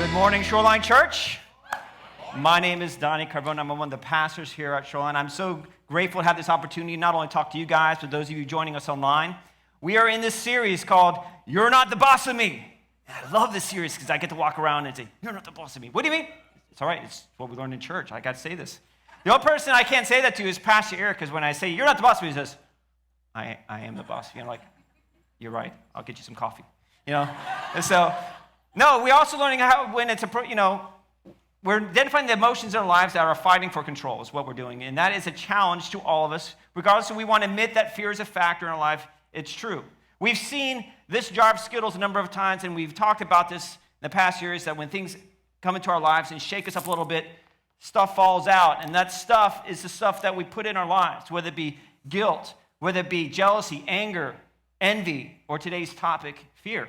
Good morning, Shoreline Church. My name is Dani Carbone. I'm one of the pastors here at Shoreline. I'm so grateful to have this opportunity not only to talk to you guys, but those of you joining us online. We are in this series called You're Not the Boss of Me. And I love this series because I get to walk around and say, You're not the boss of me. What do you mean? It's all right. It's what we learned in church. I got to say this. The only person I can't say that to is Pastor Eric, because when I say, You're not the boss of me, he says, I am the boss. You know, like, you're right. I'll get you some coffee. You know? And so, no, we're also learning how, when it's we're identifying the emotions in our lives that are fighting for control is what we're doing. And that is a challenge to all of us. Regardless if we want to admit that fear is a factor in our life, it's true. We've seen this jar of Skittles a number of times, and we've talked about this in the past years, that when things come into our lives and shake us up a little bit, stuff falls out. And that stuff is the stuff that we put in our lives, whether it be guilt, whether it be jealousy, anger, envy, or today's topic, fear.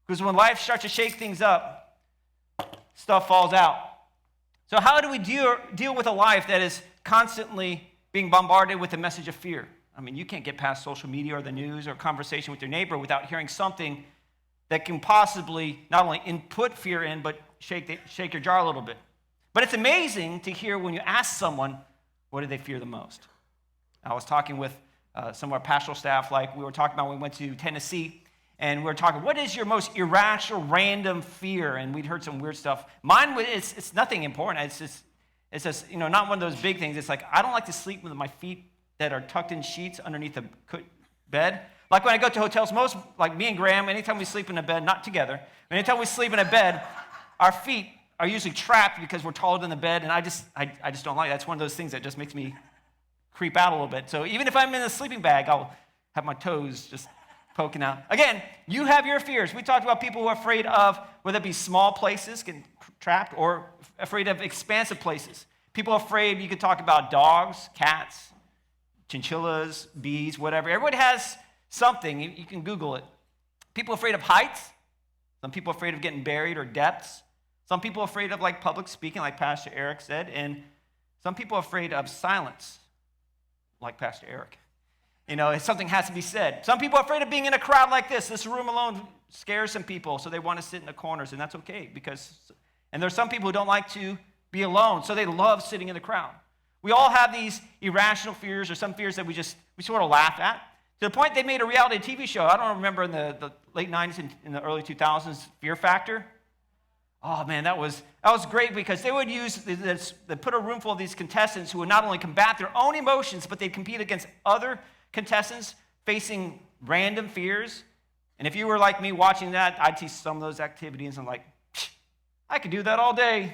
Because when life starts to shake things up, stuff falls out. So how do we deal with a life that is constantly being bombarded with a message of fear? I mean, you can't get past social media or the news or conversation with your neighbor without hearing something that can possibly not only input fear in, but shake your jar a little bit. But it's amazing to hear when you ask someone, what do they fear the most? I was talking with some of our pastoral staff, like we were talking about when we went to Tennessee, and we were talking, what is your most irrational, random fear? And we'd heard some weird stuff. Mine, it's nothing important. It's just not one of those big things. It's like, I don't like to sleep with my feet that are tucked in sheets underneath the bed. Like when I go to hotels, like me and Graham, anytime we sleep in a bed, not together, but anytime we sleep in a bed, our feet are usually trapped because we're taller than the bed, and I just don't like it. That's one of those things that just makes me creep out a little bit. So even if I'm in a sleeping bag, I'll have my toes just poking out. Again, you have your fears. We talked about people who are afraid of, whether it be small places getting trapped or afraid of expansive places. People are afraid, you could talk about dogs, cats, chinchillas, bees, whatever. Everybody has something. You can Google it. People are afraid of heights. Some people are afraid of getting buried or depths. Some people are afraid of like public speaking, like Pastor Eric said. And some people are afraid of silence, like Pastor Eric. If something has to be said. Some people are afraid of being in a crowd like this. This room alone scares some people, so they want to sit in the corners, and that's okay. And there's some people who don't like to be alone, so they love sitting in the crowd. We all have these irrational fears, or some fears that we sort of laugh at, to the point they made a reality TV show. I don't remember in the late 90s and in the early 2000s, Fear Factor. Oh, man, that was great because they would they put a room full of these contestants who would not only combat their own emotions, but they'd compete against other contestants facing random fears. And if you were like me watching that, I'd see some of those activities and I'm like, I could do that all day.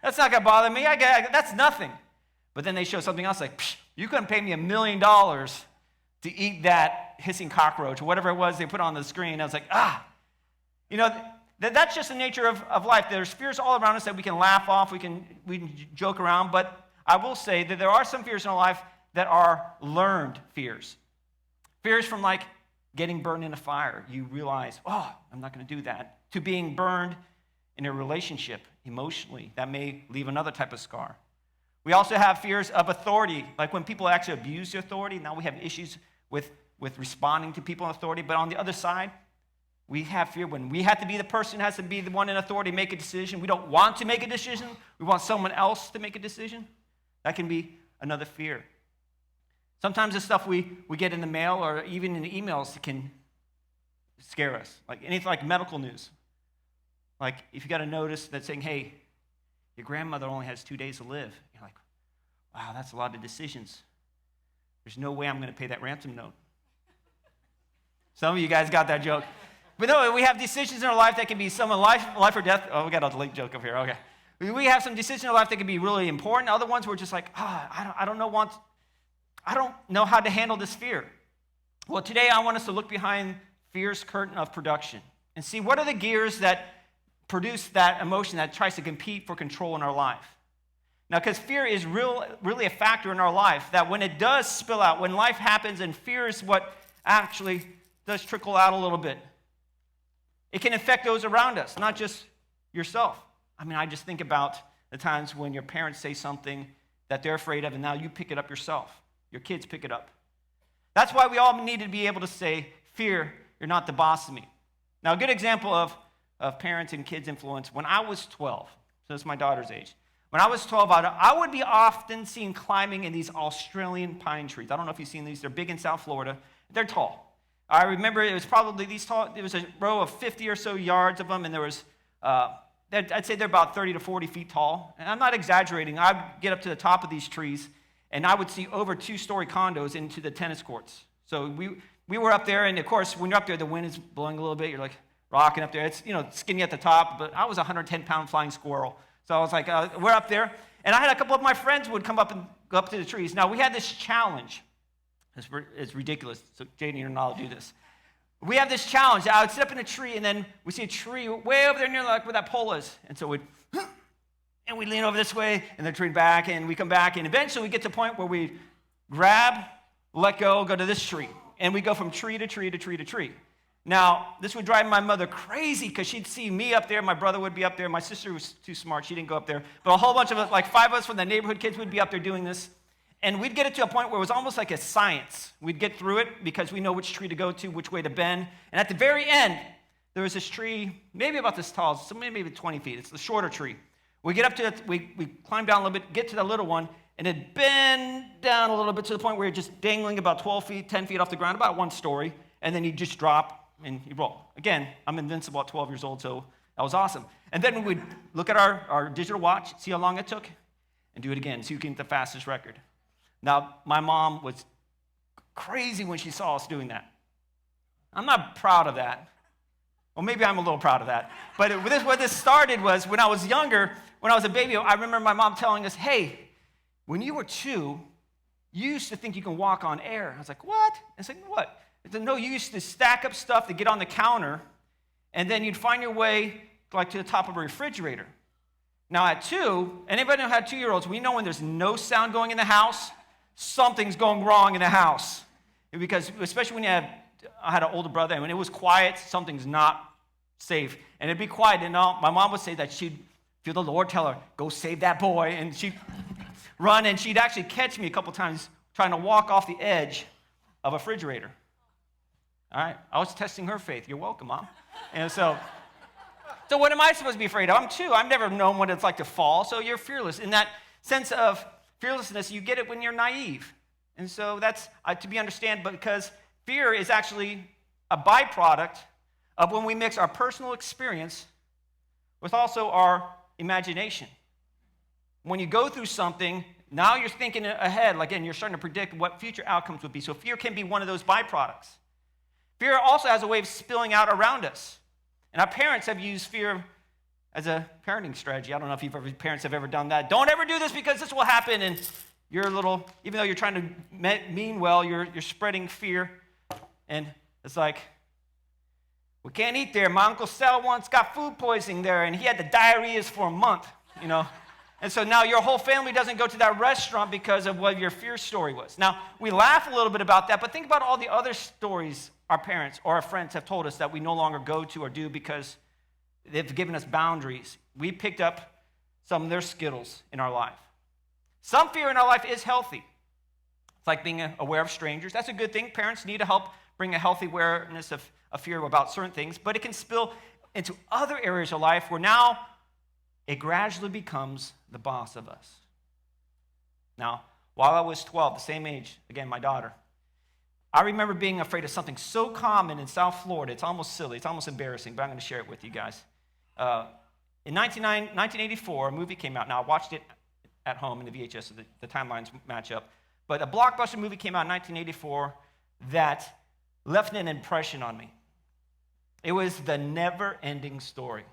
That's not going to bother me. That's nothing. But then they show something else like, you couldn't pay me $1 million to eat that hissing cockroach or whatever it was they put on the screen. I was like, that's just the nature of life. There's fears all around us that we can laugh off, we can joke around, but I will say that there are some fears in our life that are learned fears. Fears from like getting burned in a fire. You realize, I'm not going to do that. To being burned in a relationship emotionally. That may leave another type of scar. We also have fears of authority, like when people actually abuse their authority. Now we have issues with responding to people in authority. But on the other side, we have fear when we have to be the person who has to be the one in authority, make a decision. We don't want to make a decision. We want someone else to make a decision. That can be another fear. Sometimes the stuff we get in the mail or even in the emails can scare us, like anything like medical news. Like if you got a notice that's saying, hey, your grandmother only has 2 days to live. You're like, wow, that's a lot of decisions. There's no way I'm going to pay that ransom note. Some of you guys got that joke. But no, we have decisions in our life that can be some life or death. Oh, we got a late joke up here. Okay. We have some decisions in our life that can be really important. Other ones we're just like, I don't know how to handle this fear. Well, today I want us to look behind fear's curtain of production and see what are the gears that produce that emotion that tries to compete for control in our life. Now, because fear is really a factor in our life, that when it does spill out, when life happens and fear is what actually does trickle out a little bit, it can affect those around us, not just yourself. I mean, I just think about the times when your parents say something that they're afraid of, and now you pick it up yourself. Your kids pick it up. That's why we all need to be able to say, fear, you're not the boss of me. Now, a good example of of parents and kids influence. When I was 12, so it's my daughter's age. When I was 12, I would be often seen climbing in these Australian pine trees. I don't know if you've seen these. They're big in South Florida. They're tall. I remember it was probably these tall. There was a row of 50 or so yards of them, and there was, I'd say they're about 30 to 40 feet tall. And I'm not exaggerating. I'd get up to the top of these trees, and I would see over 2-story condos into the tennis courts. So we were up there, and of course, when you're up there, the wind is blowing a little bit. You're like rocking up there. It's, skinny at the top, but I was a 110-pound flying squirrel. So I was like, we're up there. And I had a couple of my friends would come up and go up to the trees. Now, we had this challenge. It's ridiculous. So, Jaden, you're not allowed to do this. We have this challenge. I would sit up in a tree, and then we see a tree way over there near like where that pole is. And so we'd lean over this way, and then turn back, and we come back. And eventually we get to a point where we grab, let go to this tree. And we go from tree to tree to tree to tree. Now, this would drive my mother crazy because she'd see me up there. My brother would be up there. My sister was too smart. She didn't go up there. But a whole bunch of us, like 5 of us from the neighborhood kids, would be up there doing this. And we'd get it to a point where it was almost like a science. We'd get through it because we know which tree to go to, which way to bend. And at the very end, there was this tree, maybe about this tall, so maybe 20 feet. It's the shorter tree. We get up to it, we climb down a little bit, get to the little one, and it bend down a little bit to the point where you're just dangling about 12 feet, 10 feet off the ground, about 1 story, and then you just drop and you roll. Again, I'm invincible at 12 years old, so that was awesome. And then we'd look at our digital watch, see how long it took, and do it again, so you can get the fastest record. Now, my mom was crazy when she saw us doing that. I'm not proud of that. Well, maybe I'm a little proud of that. But what this started was when I was younger, when I was a baby, I remember my mom telling us, hey, when you were 2, you used to think you can walk on air. I was like, what? I was like, what? I said, no, you used to stack up stuff to get on the counter, and then you'd find your way like to the top of a refrigerator. Now at 2, anybody who had 2-year-olds, we know when there's no sound going in the house, something's going wrong in the house. Because especially when I had an older brother, and when it was quiet, something's not safe. And it'd be quiet, and my mom would say that she'd feel the Lord tell her, go save that boy, and she'd run, and she'd actually catch me a couple times trying to walk off the edge of a refrigerator. All right, I was testing her faith. You're welcome, Mom. And so what am I supposed to be afraid of? I'm 2. I've never known what it's like to fall, so you're fearless. In that sense of fearlessness, you get it when you're naive. And so that's to be understood, because fear is actually a byproduct of when we mix our personal experience with also our imagination. When you go through something, now you're thinking ahead. Again, you're starting to predict what future outcomes would be. So fear can be one of those byproducts. Fear also has a way of spilling out around us. And our parents have used fear as a parenting strategy. I don't know if parents have ever done that. Don't ever do this because this will happen. And you're even though you're trying to mean well, you're spreading fear. And it's like, we can't eat there. My Uncle Sal once got food poisoning there, and he had the diarrhea for a month, And so now your whole family doesn't go to that restaurant because of what your fear story was. Now, we laugh a little bit about that, but think about all the other stories our parents or our friends have told us that we no longer go to or do because they've given us boundaries. We picked up some of their skittles in our life. Some fear in our life is healthy. It's like being aware of strangers. That's a good thing. Parents need to help bring a healthy awareness of fear about certain things, but it can spill into other areas of life where now it gradually becomes the boss of us. Now, while I was 12, the same age, again, my daughter, I remember being afraid of something so common in South Florida, it's almost silly, it's almost embarrassing, but I'm going to share it with you guys. In 1984, a movie came out. Now, I watched it at home in the VHS, so the timelines match up. But a blockbuster movie came out in 1984 that left an impression on me. It was The Never-Ending Story.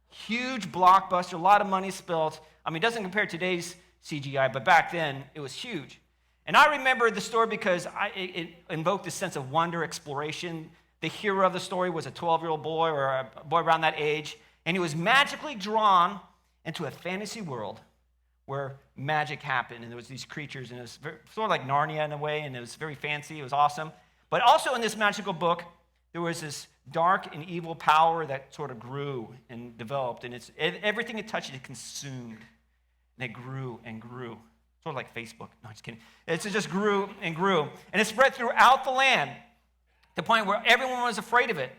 Huge blockbuster, a lot of money spilled. I mean, it doesn't compare to today's CGI, but back then, it was huge. And I remember the story because it invoked this sense of wonder, exploration. The hero of the story was a 12-year-old boy or a boy around that age, and he was magically drawn into a fantasy world where magic happened, and there was these creatures, and it was sort of like Narnia in a way, and it was very fancy, it was awesome. But also in this magical book, there was this dark and evil power that sort of grew and developed, and everything it touched, it consumed, and it grew and grew. Sort of like Facebook. No, just kidding. It just grew and grew. And it spread throughout the land to the point where everyone was afraid of it.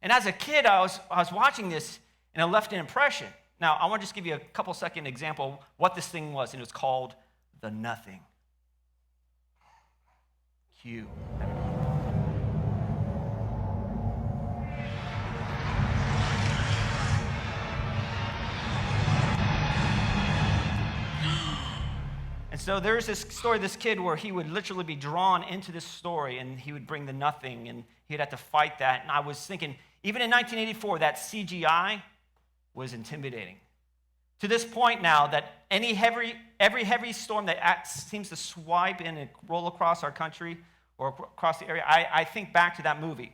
And as a kid, I was watching this, And it left an impression. Now, I want to just give you a couple-second example of what this thing was, and it was called the nothing. Cue. And so there's this story of this kid where he would literally be drawn into this story, and he would bring the nothing, and he'd have to fight that. And I was thinking, even in 1984, that CGI was intimidating. To this point now, that every heavy storm that seems to swipe in and roll across our country or across the area, I think back to that movie.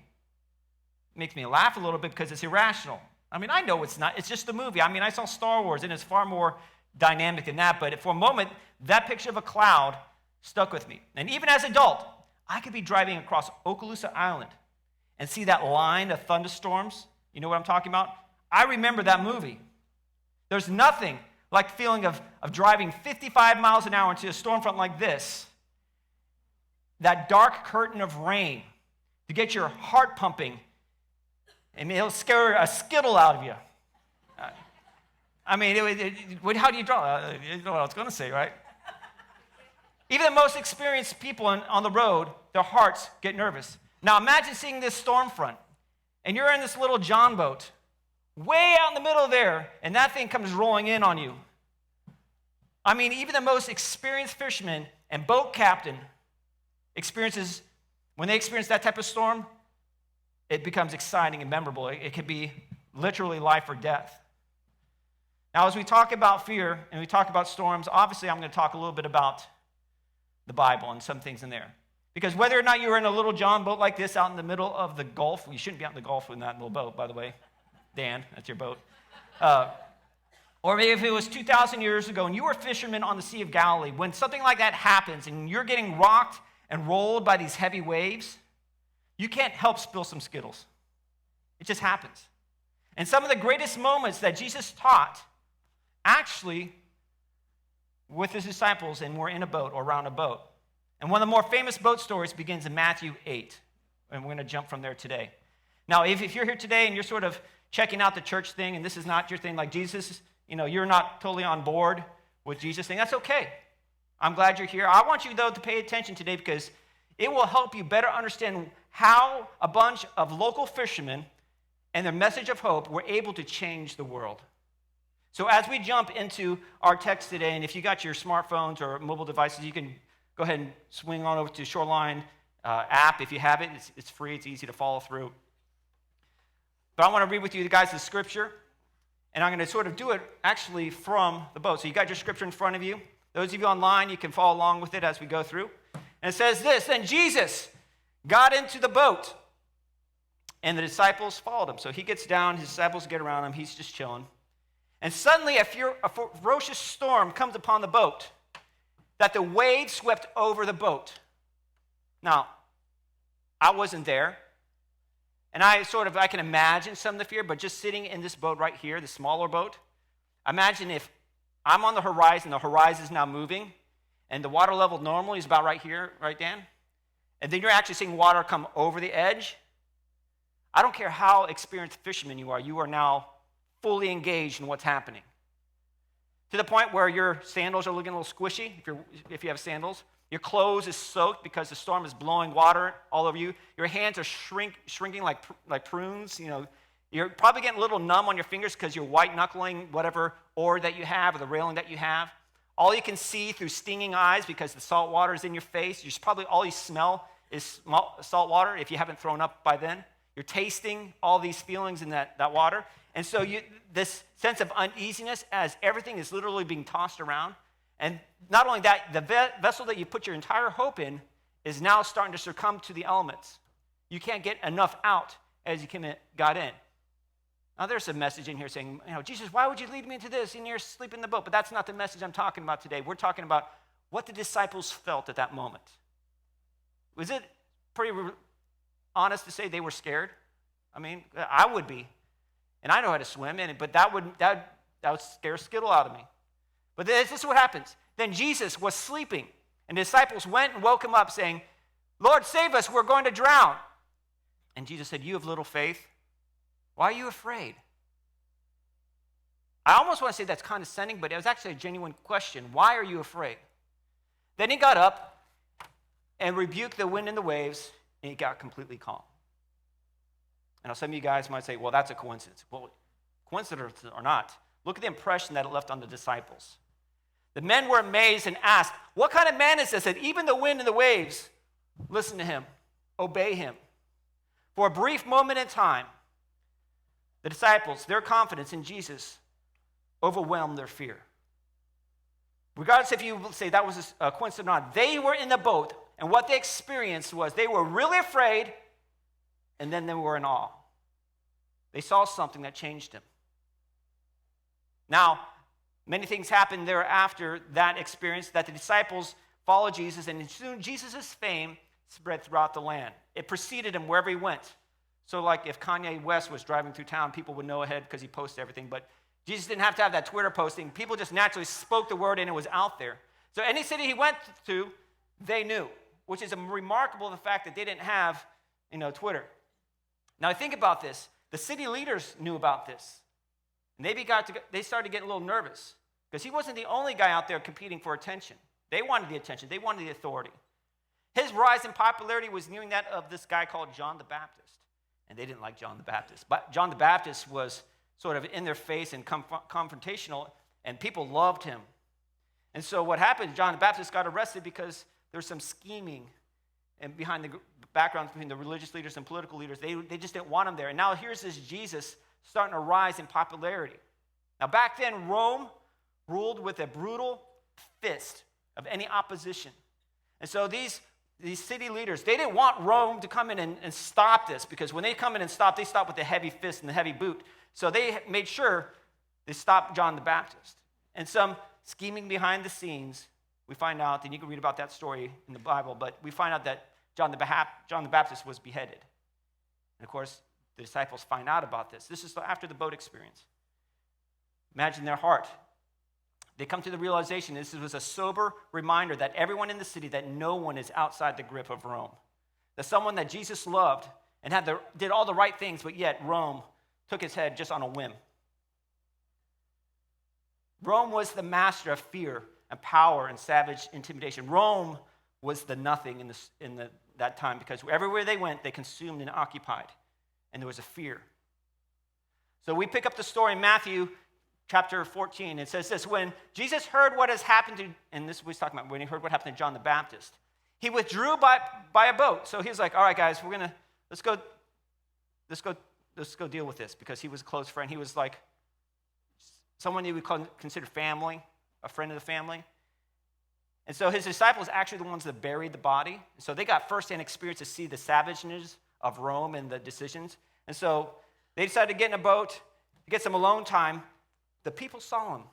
It makes me laugh a little bit because it's irrational. I mean, I know it's not. It's just a movie. I mean, I saw Star Wars, and it's far more dynamic than that. But for a moment, that picture of a cloud stuck with me. And even as an adult, I could be driving across Okaloosa Island and see that line of thunderstorms. You know what I'm talking about? I remember that movie. There's nothing like the feeling of driving 55 miles an hour into a storm front like this. That dark curtain of rain to get your heart pumping. And it'll scare a skittle out of you. I mean, how do you draw? You know what I was going to say, right? Even the most experienced people on the road, their hearts get nervous. Now imagine seeing this storm front, and you're in this little John boat, way out in the middle there, and that thing comes rolling in on you. I mean, even the most experienced fisherman and boat captain when they experience that type of storm, it becomes exciting and memorable. It could be literally life or death. Now, as we talk about fear and we talk about storms, obviously I'm going to talk a little bit about the Bible and some things in there. Because whether or not you're in a little John boat like this out in the middle of the Gulf, you shouldn't be out in the Gulf in that little boat, by the way. Dan, that's your boat. Or maybe if it was 2,000 years ago and you were a fisherman on the Sea of Galilee, when something like that happens and you're getting rocked and rolled by these heavy waves, you can't help spill some Skittles. It just happens. And some of the greatest moments that Jesus taught actually with his disciples, and we're in a boat or around a boat. And one of the more famous boat stories begins in Matthew 8, and we're going to jump from there today. Now, if you're here today and you're sort of checking out the church thing, and this is not your thing, like Jesus, you're not totally on board with Jesus thing, that's okay. I'm glad you're here. I want you, though, to pay attention today because it will help you better understand how a bunch of local fishermen and their message of hope were able to change the world. So as we jump into our text today, and if you got your smartphones or mobile devices, you can go ahead and swing on over to Shoreline app. If you have it, it's free. It's easy to follow through. But I want to read with you guys the scripture, and I'm going to sort of do it actually from the boat. So you got your scripture in front of you. Those of you online, you can follow along with it as we go through. And it says this, "Then Jesus got into the boat, and the disciples followed him." So he gets down, his disciples get around him, he's just chilling. And suddenly a ferocious storm comes upon the boat, that the waves swept over the boat. Now, I wasn't there, and I can imagine some of the fear, but just sitting in this boat right here, the smaller boat, imagine if I'm on the horizon is now moving, and the water level normally is about right here, right, Dan? And then you're actually seeing water come over the edge. I don't care how experienced fisherman you are now fully engaged in what's happening. To the point where your sandals are looking a little squishy, if you have sandals. Your clothes is soaked because the storm is blowing water all over you. Your hands are shrinking like prunes. You're probably getting a little numb on your fingers because you're white-knuckling whatever oar that you have or the railing that you have. All you can see through stinging eyes because the salt water is in your face. All you smell is salt water if you haven't thrown up by then. You're tasting all these feelings in that water. And so this sense of uneasiness as everything is literally being tossed around. And not only that, the vessel that you put your entire hope in is now starting to succumb to the elements. You can't get enough out as you got in. Now there's a message in here saying, Jesus, why would you lead me into this? And you're asleep in the boat. But that's not the message I'm talking about today. We're talking about what the disciples felt at that moment. Was it pretty honest to say they were scared? I mean, I would be. And I know how to swim, but that would scare skittle out of me. But this is what happens. Then Jesus was sleeping, and the disciples went and woke him up, saying, "Lord, save us, we're going to drown." And Jesus said, "You have little faith. Why are you afraid?" I almost want to say that's condescending, but it was actually a genuine question. Why are you afraid? Then he got up and rebuked the wind and the waves, and he got completely calm. And some of you guys might say, well, that's a coincidence. Well, coincidence or not, look at the impression that it left on the disciples. The men were amazed and asked, what kind of man is this that even the wind and the waves listen to him, obey him? For a brief moment in time, the disciples, their confidence in Jesus overwhelmed their fear. Regardless if you say that was a coincidence or not, they were in the boat, and what they experienced was they were really afraid, and then they were in awe. They saw something that changed them. Now, many things happened thereafter that experience that the disciples followed Jesus, and soon Jesus' fame spread throughout the land. It preceded him wherever he went. So like if Kanye West was driving through town, people would know ahead because he posted everything. But Jesus didn't have to have that Twitter posting. People just naturally spoke the word and it was out there. So any city he went to, they knew, which is remarkable, the fact that they didn't have, Twitter. Now think about this. The city leaders knew about this. And they started getting a little nervous because he wasn't the only guy out there competing for attention. They wanted the attention. They wanted the authority. His rise in popularity was nearing that of this guy called John the Baptist. And they didn't like John the Baptist. But John the Baptist was sort of in their face and confrontational, and people loved him. And so what happened, John the Baptist got arrested because there was some scheming and behind the background between the religious leaders and political leaders. They just didn't want him there. And now here's this Jesus starting to rise in popularity. Now back then, Rome ruled with a brutal fist of any opposition. And so these city leaders, they didn't want Rome to come in and stop this, because when they come in and stop, they stop with the heavy fist and the heavy boot. So they made sure they stopped John the Baptist. And some scheming behind the scenes, we find out, and you can read about that story in the Bible, but we find out that John the Baptist was beheaded. And of course, the disciples find out about this. This is after the boat experience. Imagine their heart. They come to the realization this was a sober reminder that everyone in the city, that no one is outside the grip of Rome. That someone that Jesus loved and did all the right things, but yet Rome took his head just on a whim. Rome was the master of fear and power and savage intimidation. Rome was the nothing in that time, because everywhere they went, they consumed and occupied, and there was a fear. So we pick up the story in Matthew chapter 14. It says this: when Jesus heard what has happened to, and this was talking about when he heard what happened to John the Baptist, he withdrew by a boat. So he was like, all right, guys, let's go deal with this, because he was a close friend. He was like someone you would consider family, a friend of the family. And so his disciples actually the ones that buried the body. So they got firsthand experience to see the savageness of Rome and the decisions. And so they decided to get in a boat to get some alone time. The people saw him,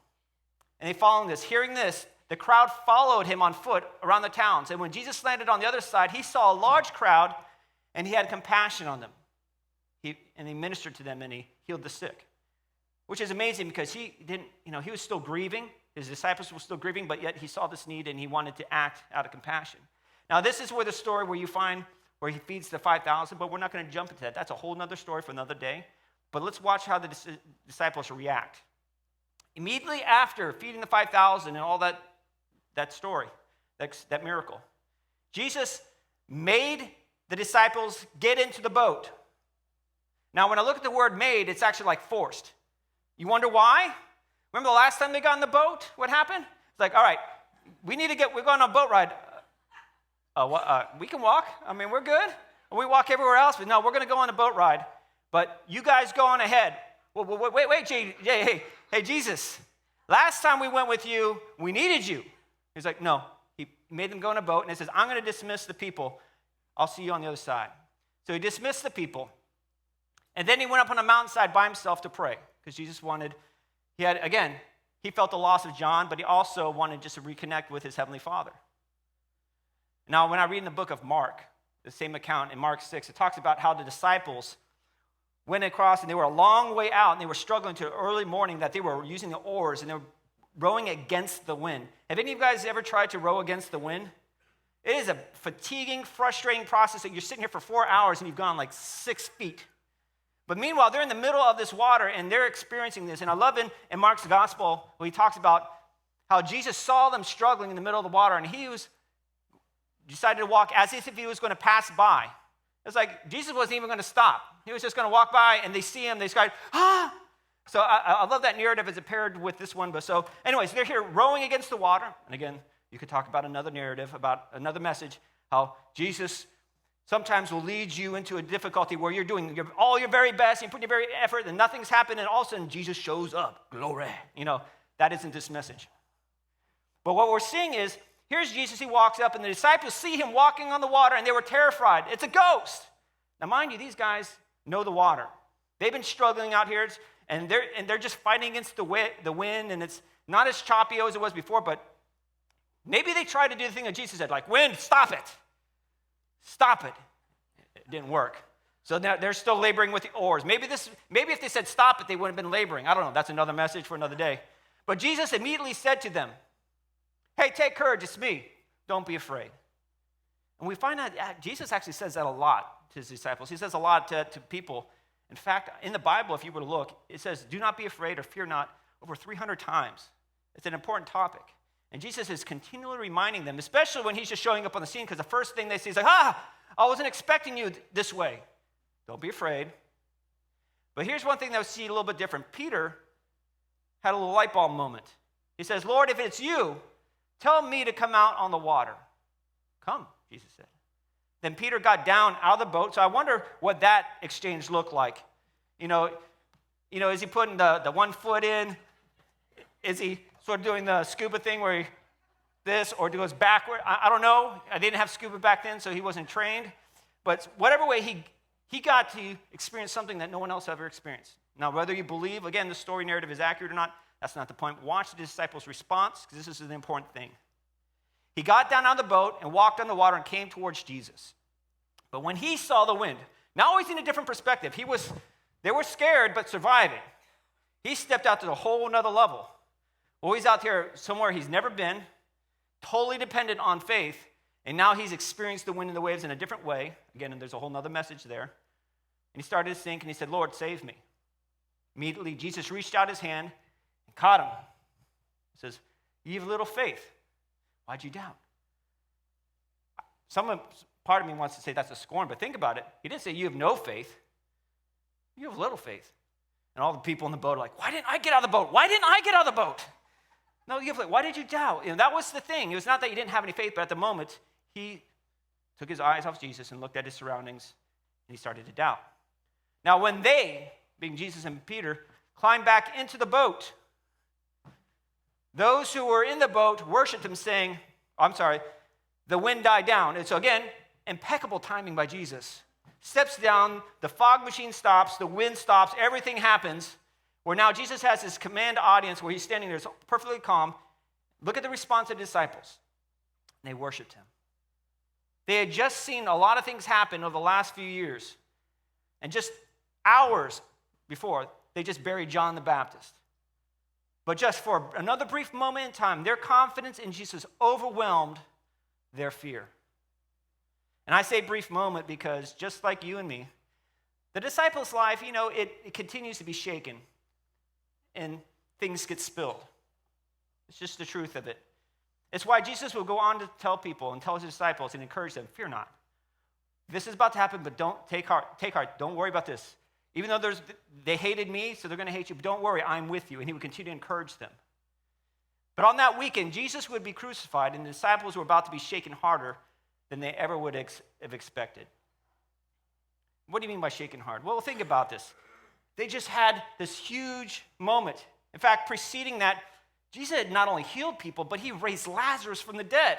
and they followed this. Hearing this, the crowd followed him on foot around the towns. And when Jesus landed on the other side, he saw a large crowd, and he had compassion on them. He ministered to them, and he healed the sick, which is amazing, because he was still grieving. His disciples were still grieving, but yet he saw this need, and he wanted to act out of compassion. Now, this is where the story where you find where he feeds the 5,000, but we're not going to jump into that. That's a whole other story for another day. But let's watch how the disciples react. Immediately after feeding the 5,000 and all that story, that miracle, Jesus made the disciples get into the boat. Now, when I look at the word made, it's actually like forced. You wonder why? Remember the last time they got in the boat? What happened? It's like, all right, we're going on a boat ride. We can walk. I mean, we're good. We walk everywhere else, but no, we're going to go on a boat ride. But you guys go on ahead. Well, wait, hey, Jesus, last time we went with you, we needed you. He's like, no. He made them go in a boat, and he says, I'm going to dismiss the people. I'll see you on the other side. So he dismissed the people. And then he went up on a mountainside by himself to pray, because Jesus he felt the loss of John, but he also wanted just to reconnect with his Heavenly Father. Now, when I read in the book of Mark, the same account in Mark 6, it talks about how the disciples went across, and they were a long way out, and they were struggling to early morning, that they were using the oars, and they were rowing against the wind. Have any of you guys ever tried to row against the wind? It is a fatiguing, frustrating process that you're sitting here for 4 hours, and you've gone like 6 feet. But meanwhile, they're in the middle of this water, and they're experiencing this. And I love in Mark's gospel, where he talks about how Jesus saw them struggling in the middle of the water, and he decided to walk as if he was going to pass by. It's like Jesus wasn't even going to stop. He was just going to walk by, and they see him, they scream, ah! So I love that narrative as it paired with this one. But so anyways, they're here rowing against the water. And again, you could talk about another narrative, about another message, how Jesus sometimes will lead you into a difficulty where you're doing all your very best, and you put your very effort, and nothing's happened, and all of a sudden Jesus shows up. Glory. That isn't this message. But what we're seeing is, here's Jesus, he walks up, and the disciples see him walking on the water, and they were terrified. It's a ghost. Now, mind you, these guys know the water. They've been struggling out here, and they're just fighting against the wind, and it's not as choppy as it was before, but maybe they tried to do the thing that Jesus said, like, wind, stop it. Stop it. It didn't work. So now they're still laboring with the oars. Maybe if they said stop it, they wouldn't have been laboring. I don't know. That's another message for another day. But Jesus immediately said to them, hey, take courage, it's me. Don't be afraid. And we find out Jesus actually says that a lot to his disciples. He says a lot to people. In fact, in the Bible, if you were to look, it says, do not be afraid or fear not over 300 times. It's an important topic. And Jesus is continually reminding them, especially when he's just showing up on the scene, because the first thing they see is like, I wasn't expecting you this way. Don't be afraid. But here's one thing that we see a little bit different. Peter had a little light bulb moment. He says, Lord, if it's you, tell me to come out on the water. Come, Jesus said. Then Peter got down out of the boat. So I wonder what that exchange looked like. Is he putting the 1 foot in? Is he sort of doing the scuba thing where he or goes backward? I don't know. I didn't have scuba back then, so he wasn't trained. But whatever way, he got to experience something that no one else ever experienced. Now, whether you believe, again, the story narrative is accurate or not, that's not the point. Watch the disciples' response, because this is the important thing. He got down out of the boat and walked on the water and came towards Jesus. But when he saw the wind, now he's in a different perspective. They were scared but surviving. He stepped out to a whole nother level. Well, he's out there somewhere he's never been, totally dependent on faith, and now he's experienced the wind and the waves in a different way. Again, and there's a whole nother message there. And he started to sink, and he said, Lord, save me. Immediately, Jesus reached out his hand and caught him. He says, you have little faith. Why'd you doubt? Part of me wants to say that's a scorn, but think about it. He didn't say you have no faith. You have little faith. And all the people in the boat are like, why didn't I get out of the boat? Why didn't I get out of the boat? No, why did you doubt? That was the thing. It was not that you didn't have any faith, but at the moment, he took his eyes off Jesus and looked at his surroundings, and he started to doubt. Now, when they, being Jesus and Peter, climbed back into the boat, those who were in the boat worshiped him, saying, the wind died down. And so again, impeccable timing by Jesus. Steps down, the fog machine stops, the wind stops, everything happens, where now Jesus has his command audience where he's standing there, perfectly calm. Look at the response of the disciples. They worshiped him. They had just seen a lot of things happen over the last few years. And just hours before, they just buried John the Baptist. But just for another brief moment in time, their confidence in Jesus overwhelmed their fear. And I say brief moment because just like you and me, the disciples' life, it continues to be shaken and things get spilled. It's just the truth of it. It's why Jesus will go on to tell people and tell his disciples and encourage them, fear not. This is about to happen, but don't take heart. Take heart. Don't worry about this. Even though they hated me, so they're going to hate you, but don't worry, I'm with you. And he would continue to encourage them. But on that weekend, Jesus would be crucified, and the disciples were about to be shaken harder than they ever would have expected. What do you mean by shaken hard? Well, think about this. They just had this huge moment. In fact, preceding that, Jesus had not only healed people, but he raised Lazarus from the dead.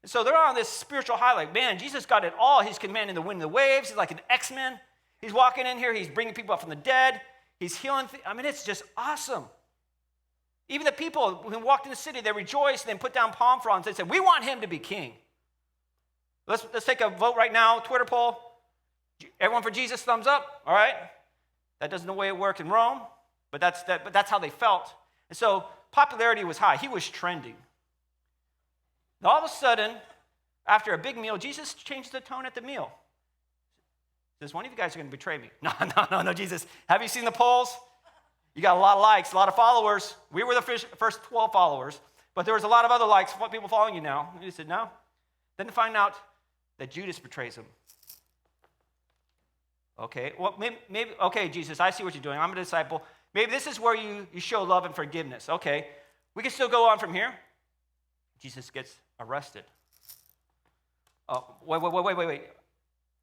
And so they're on this spiritual high, like, man, Jesus got it all. He's commanding the wind and the waves. He's like an X-Men. He's walking in here. He's bringing people up from the dead. He's healing. It's just awesome. Even the people who walked in the city, they rejoiced and then put down palm fronds. They said, we want him to be king. Let's take a vote right now, Twitter poll. Everyone for Jesus, thumbs up. All right. That doesn't the way it worked in Rome, but that's how they felt. And so popularity was high. He was trending. And all of a sudden, after a big meal, Jesus changed the tone at the meal. Says, one of you guys are going to betray me. No, Jesus. Have you seen the polls? You got a lot of likes, a lot of followers. We were the first 12 followers, but there was a lot of other likes, people following you now. And he said, no. Then to find out that Judas betrays him. Okay, well, maybe, okay, Jesus, I see what you're doing. I'm a disciple. Maybe this is where you show love and forgiveness. Okay, we can still go on from here. Jesus gets arrested. Oh, wait.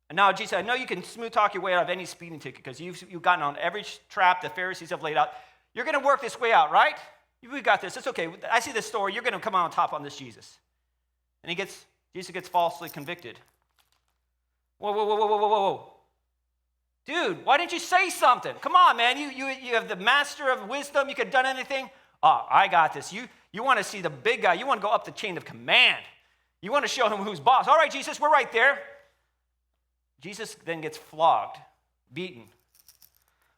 And now, Jesus, I know you can smooth talk your way out of any speeding ticket because you've gotten on every trap the Pharisees have laid out. You're going to work this way out, right? We got this. It's okay. I see this story. You're going to come out on top on this, Jesus. And Jesus gets falsely convicted. Whoa. Dude, why didn't you say something? Come on, man. You have the master of wisdom. You could have done anything. Oh, I got this. You want to see the big guy. You want to go up the chain of command. You want to show him who's boss. All right, Jesus, we're right there. Jesus then gets flogged, beaten.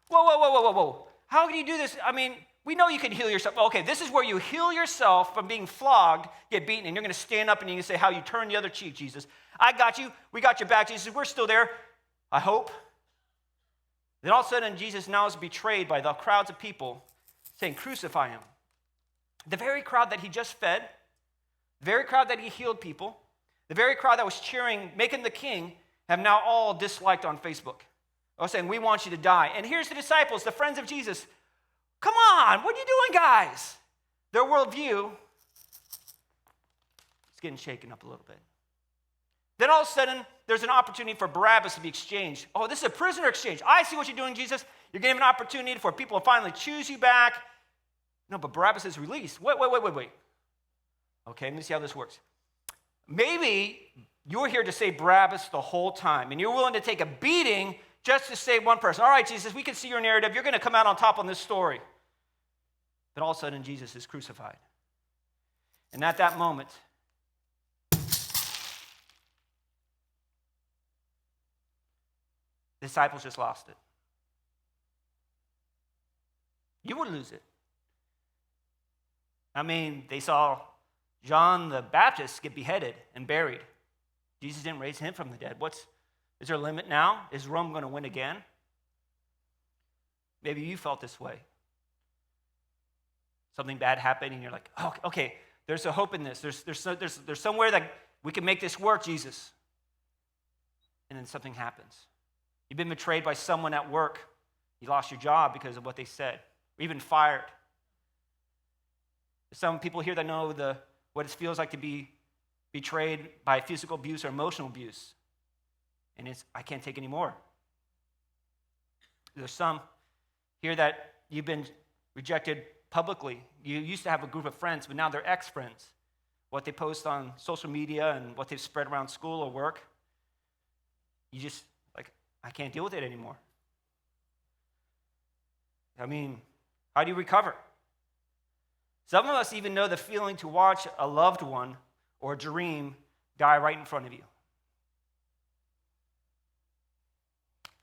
Whoa. How can you do this? I mean, we know you can heal yourself. Okay, this is where you heal yourself from being flogged, get beaten, and you're going to stand up and you're going to say how you turn the other cheek, Jesus. I got you. We got your back, Jesus. We're still there, I hope. Then all of a sudden, Jesus now is betrayed by the crowds of people saying, crucify him. The very crowd that he just fed, the very crowd that he healed people, the very crowd that was cheering, make him the king, have now all disliked on Facebook. Or saying, we want you to die. And here's the disciples, the friends of Jesus. Come on, what are you doing, guys? Their worldview is getting shaken up a little bit. Then all of a sudden, there's an opportunity for Barabbas to be exchanged. Oh, this is a prisoner exchange. I see what you're doing, Jesus. You're giving an opportunity for people to finally choose you back. No, but Barabbas is released. Wait. Okay, let me see how this works. Maybe you're here to save Barabbas the whole time, and you're willing to take a beating just to save one person. All right, Jesus, we can see your narrative. You're going to come out on top on this story. But all of a sudden, Jesus is crucified. And at that moment, the disciples just lost it. You would lose it. I mean, they saw John the Baptist get beheaded and buried. Jesus didn't raise him from the dead. Is there a limit now? Is Rome going to win again? Maybe you felt this way. Something bad happened, and you're like, oh, okay, there's a hope in this. There's somewhere that we can make this work, Jesus. And then something happens. You've been betrayed by someone at work. You lost your job because of what they said, or even fired. There's some people here that know what it feels like to be betrayed by physical abuse or emotional abuse. And I can't take any more. There's some here that you've been rejected publicly. You used to have a group of friends, but now they're ex-friends. What they post on social media and what they've spread around school or work, you just, I can't deal with it anymore. I mean, how do you recover? Some of us even know the feeling to watch a loved one or a dream die right in front of you.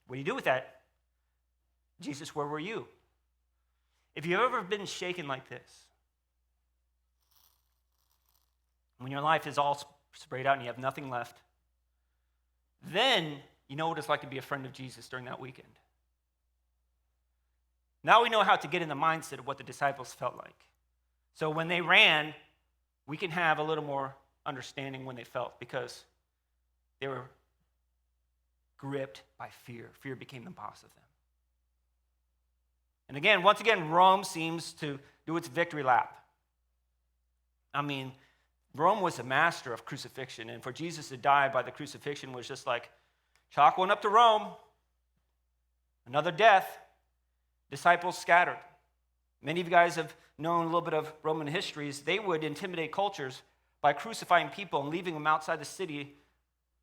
What do you do with that? Jesus, where were you? If you've ever been shaken like this, when your life is all sprayed out and you have nothing left, then you know what it's like to be a friend of Jesus during that weekend. Now we know how to get in the mindset of what the disciples felt like. So when they ran, we can have a little more understanding when they felt, because they were gripped by fear. Fear became the boss of them. And again, once again, Rome seems to do its victory lap. I mean, Rome was a master of crucifixion, and for Jesus to die by the crucifixion was just like, chalk one up to Rome. Another death. Disciples scattered. Many of you guys have known a little bit of Roman histories. They would intimidate cultures by crucifying people and leaving them outside the city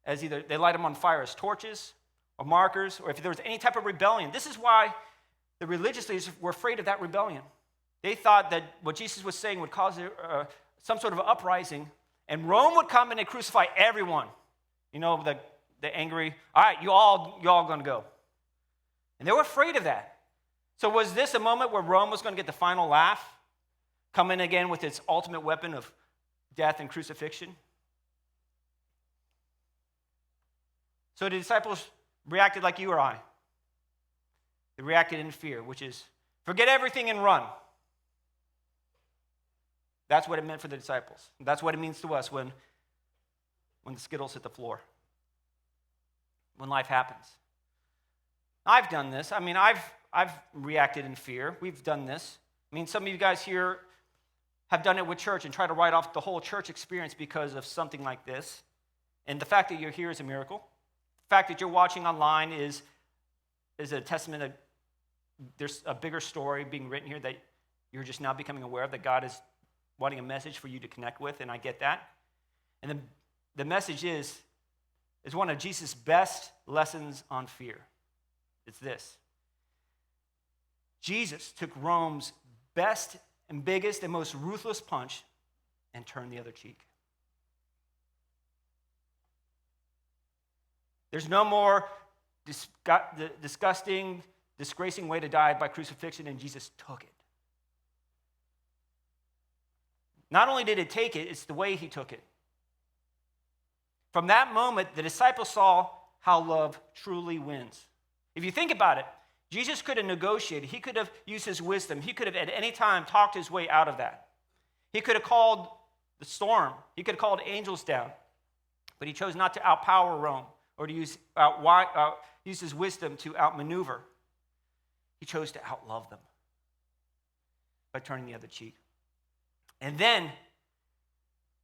as either they light them on fire as torches or markers, or if there was any type of rebellion. This is why the religious leaders were afraid of that rebellion. They thought that what Jesus was saying would cause some sort of uprising, and Rome would come and they'd crucify everyone. You know, the angry, all right, you all going to go. And they were afraid of that. So was this a moment where Rome was going to get the final laugh? Come in again with its ultimate weapon of death and crucifixion? So the disciples reacted like you or I. They reacted in fear, which is forget everything and run. That's what it meant for the disciples. That's what it means to us when the Skittles hit the floor, when life happens. I've done this. I mean, I've reacted in fear. We've done this. I mean, some of you guys here have done it with church and try to write off the whole church experience because of something like this. And the fact that you're here is a miracle. The fact that you're watching online is a testament that there's a bigger story being written here that you're just now becoming aware of, that God is wanting a message for you to connect with, and I get that. And the message is one of Jesus' best lessons on fear. It's this. Jesus took Rome's best and biggest and most ruthless punch and turned the other cheek. There's no more disgusting, disgracing way to die by crucifixion, and Jesus took it. Not only did it take it, it's the way he took it. From that moment, the disciples saw how love truly wins. If you think about it, Jesus could have negotiated. He could have used his wisdom. He could have at any time talked his way out of that. He could have called the storm. He could have called angels down. But he chose not to outpower Rome or to use his wisdom to outmaneuver. He chose to outlove them by turning the other cheek. And then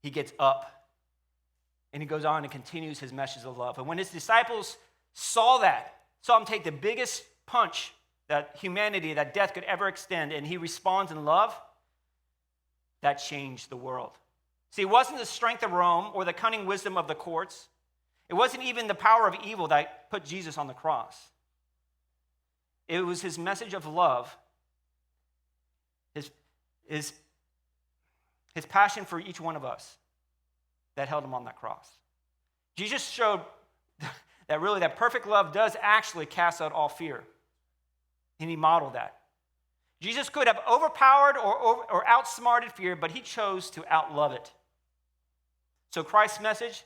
he gets up and he goes on and continues his message of love. And when his disciples saw him take the biggest punch that humanity, that death could ever extend, and he responds in love, that changed the world. See, it wasn't the strength of Rome or the cunning wisdom of the courts. It wasn't even the power of evil that put Jesus on the cross. It was his message of love, his passion for each one of us that held him on that cross. Jesus showed that really that perfect love does actually cast out all fear. And he modeled that. Jesus could have overpowered or outsmarted fear, but he chose to outlove it. So Christ's message,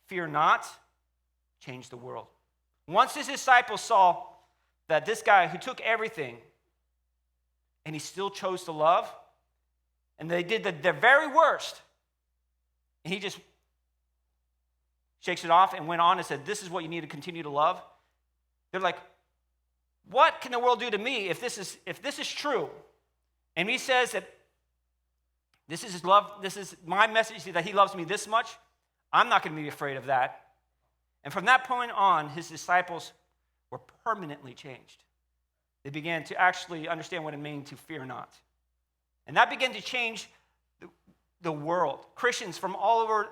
fear not, changed the world. Once his disciples saw that this guy who took everything and he still chose to love, and they did their very worst, and he just shakes it off and went on and said, this is what you need to continue to love. They're like, what can the world do to me if this is true? And he says that this is his love, this is my message, that he loves me this much. I'm not going to be afraid of that. And from that point on, his disciples were permanently changed. They began to actually understand what it meant to fear not. And that began to change the world. Christians from all over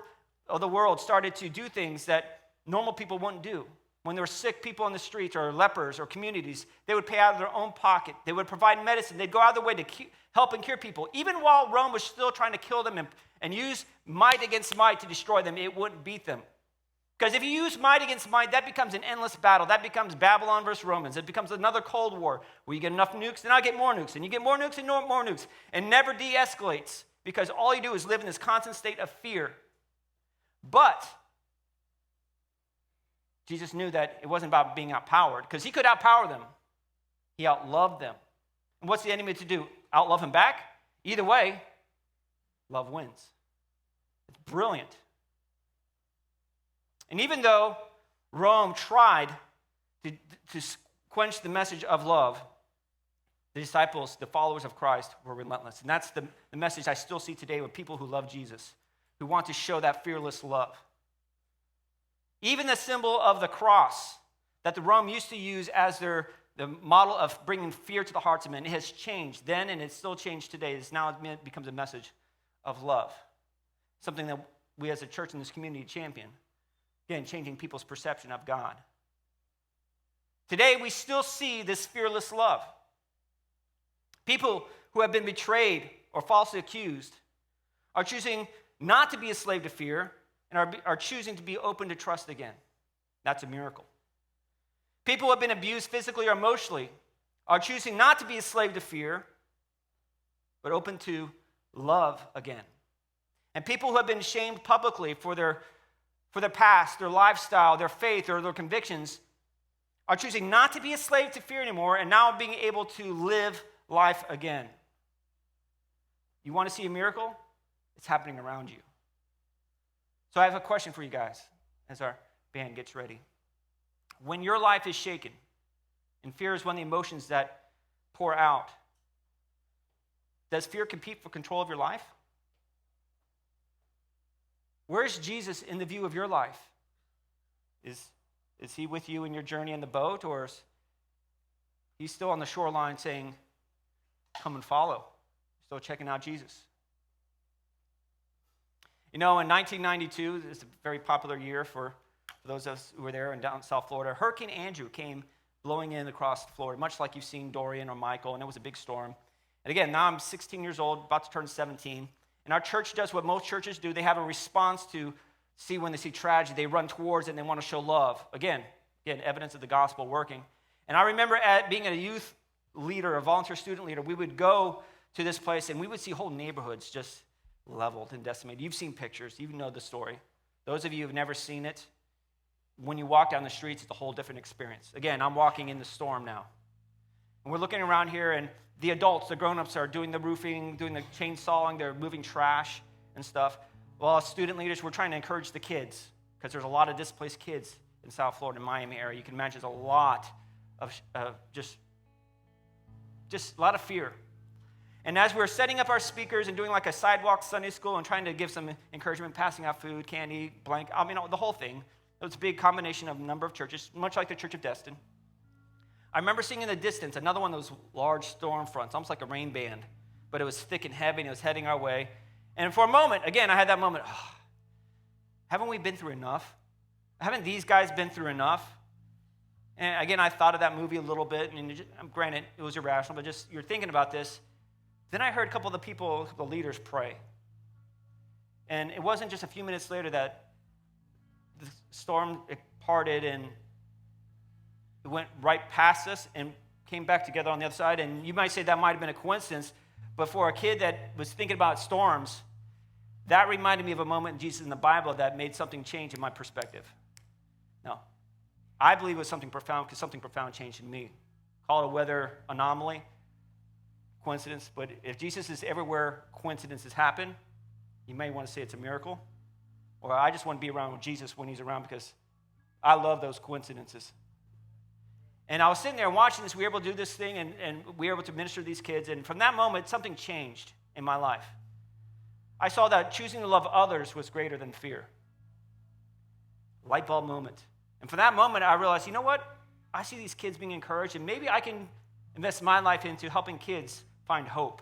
the world started to do things that normal people wouldn't do. When there were sick people on the streets or lepers or communities, they would pay out of their own pocket. They would provide medicine. They'd go out of their way to help and cure people. Even while Rome was still trying to kill them and use might against might to destroy them, it wouldn't beat them. Because if you use might against might, that becomes an endless battle. That becomes Babylon versus Romans. It becomes another Cold War where you get enough nukes, then I get more nukes, and you get more nukes and more nukes, and never de-escalates because all you do is live in this constant state of fear. But Jesus knew that it wasn't about being outpowered, because he could outpower them. He outloved them. And what's the enemy to do? Outlove him back? Either way, love wins. It's brilliant. And even though Rome tried to quench the message of love, the disciples, the followers of Christ, were relentless. And that's the message I still see today with people who love Jesus, who want to show that fearless love. Even the symbol of the cross that the Rome used to use as the model of bringing fear to the hearts of men, it has changed then, and it's still changed today. It's now becomes a message of love, something that we as a church in this community champion. Again, changing people's perception of God. Today, we still see this fearless love. People who have been betrayed or falsely accused are choosing not to be a slave to fear and are choosing to be open to trust again. That's a miracle. People who have been abused physically or emotionally are choosing not to be a slave to fear, but open to love again. And people who have been shamed publicly for their past, their lifestyle, their faith, or their convictions are choosing not to be a slave to fear anymore and now being able to live life again. You want to see a miracle? It's happening around you. So I have a question for you guys as our band gets ready. When your life is shaken, and fear is one of the emotions that pour out, does fear compete for control of your life? Where's Jesus in the view of your life? Is he with you in your journey in the boat, or is he still on the shoreline saying, come and follow? Still checking out Jesus. You know, in 1992, it's a very popular year for those of us who were there in down South Florida. Hurricane Andrew came blowing in across Florida, much like you've seen Dorian or Michael, and it was a big storm. And again, now I'm 16 years old, about to turn 17, and our church does what most churches do. They have a response to see when they see tragedy. They run towards it, and they want to show love. Again, evidence of the gospel working. And I remember being a youth leader, a volunteer student leader, we would go to this place, and we would see whole neighborhoods just leveled and decimated. You've seen pictures. You know the story. Those of you who have never seen it, when you walk down the streets, it's a whole different experience. Again, I'm walking in the storm now. And we're looking around here, and the adults, the grown-ups, are doing the roofing, doing the chainsawing, they're moving trash and stuff. Well, as student leaders, we're trying to encourage the kids, because there's a lot of displaced kids in South Florida, Miami area. You can imagine there's a lot of just a lot of fear. And as we were setting up our speakers and doing like a sidewalk Sunday school and trying to give some encouragement, passing out food, candy, the whole thing, it was a big combination of a number of churches, much like the Church of Destin. I remember seeing in the distance another one of those large storm fronts, almost like a rain band, but it was thick and heavy, and it was heading our way. And for a moment, again, I had that moment, haven't we been through enough? Haven't these guys been through enough? And again, I thought of that movie a little bit, and granted, it was irrational, but just you're thinking about this. Then I heard a couple of the leaders pray. And it wasn't just a few minutes later that the storm parted and it went right past us and came back together on the other side. And you might say that might have been a coincidence, but for a kid that was thinking about storms, that reminded me of a moment in Jesus in the Bible that made something change in my perspective. No, I believe it was something profound, because something profound changed in me. Call it a weather anomaly, coincidence, but if Jesus is everywhere coincidences happen, you may want to say it's a miracle. Or I just want to be around with Jesus when he's around, because I love those coincidences. And I was sitting there watching this. We were able to do this thing, and we were able to minister to these kids. And from that moment, something changed in my life. I saw that choosing to love others was greater than fear. Light bulb moment. And from that moment, I realized, you know what? I see these kids being encouraged, and maybe I can invest my life into helping kids find hope.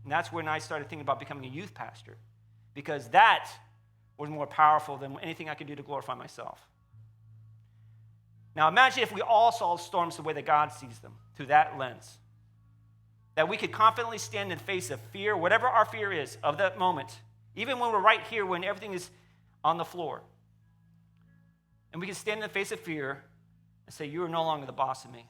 And that's when I started thinking about becoming a youth pastor, because that was more powerful than anything I could do to glorify myself. Now imagine if we all saw storms the way that God sees them, through that lens. That we could confidently stand in the face of fear, whatever our fear is of that moment, even when we're right here, when everything is on the floor. And we can stand in the face of fear and say, you are no longer the boss of me.